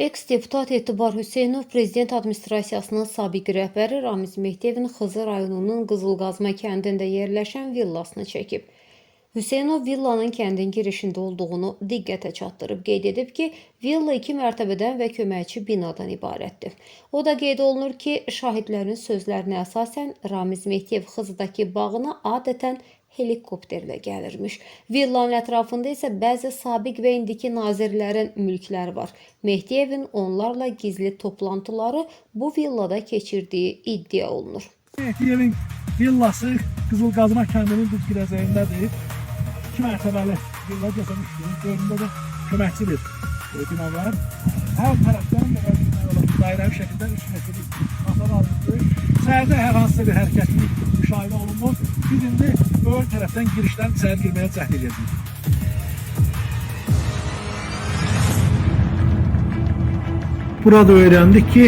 Eks-deputat Etibar Hüseynov prezident administrasiyasının sabiq rəhbəri Ramiz Mehdiyevin Xızı rayonunun Qızılqazma kəndində yerləşən villasını çəkib. Hüseynov villanın kəndin girişində olduğunu diqqətə çatdırıb, qeyd edib ki, villa 2 mərtəbədən və köməkçi binadan ibarətdir. O da qeyd olunur ki, şahidlərin sözlərinə əsasən Ramiz Mehdiyev Xızıdakı bağına adətən helikopterlə gəlirmiş. Villanın ətrafında isə bəzi sabiq və indiki nazirlərin mülkləri var. Mehdiyevin onlarla gizli toplantıları bu villada keçirdiyi iddia olunur. Mehdiyevin villası Qızılqazma kəndinin düz girəcəyindədir. 2 mərtəbəli villa gəzəmişdir. Göründə də köməkçi bir bina var. Hər tərəfdən dairəvi şəkildə 3 metrlik hasar alınır. Səhərdə hər hansı bir hərəkətli müşahidə olunmur. Biz indi ön tərəfdən girişdən içəri girməyə cəhd edəcəyik. Burada öyrəndik ki,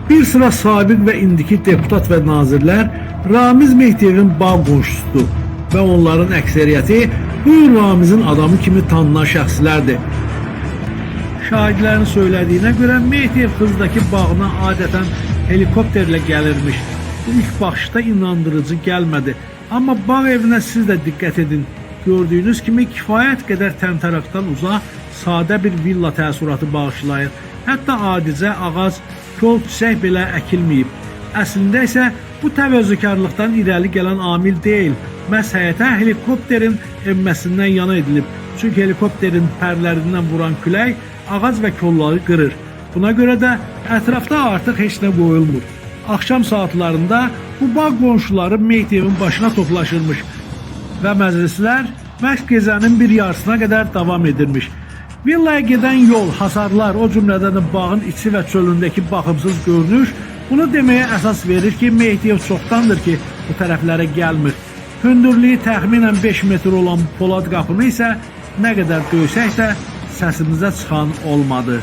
bir sıra sabiq və indiki deputat və nazirlər Ramiz Mehdiyevin bağ qonşusudur və onların əksəriyyəti bu Ramizin adamı kimi tanınan şəxslərdir. Şahidlərin söylədiyinə görə Mehdiyev Xızıdakı bağına adətən helikopterlə gəlirmiş. Bu ilk baxışda inandırıcı gəlmədi. Amma bağ evinə siz də diqqət edin. Gördüyünüz kimi kifayət qədər təmtəraqdan uzaq, sadə bir villa təəssüratı bağışlayır. Hətta adicə ağac, kol, çiçək belə əkilməyib. Əslində isə bu təvəzzükarlıqdan irəli gələn amil deyil. Məhz həyətə helikopterin enməsindən yana edilib. Çünki helikopterin pərlərindən vuran külək ağac və kolları qırır. Buna görə də ətrafda artıq heç nə qoyulmur. Axşam saatlarında bu bağ qonşuları Mehdiyevin başına toplaşırmış və məclislər məhz gecənin bir yarısına qədər davam edirmiş. Villaya gedən yol, hasarlar, o cümlədən bağın içi və çölündəki baxımsız görünüş bunu deməyə əsas verir ki, Mehdiyev çoxdandır ki, bu tərəflərə gəlmir. Hündürlüyü təxminən 5 metr olan Polad qapını isə nə qədər döysək də səsimizə çıxan olmadı.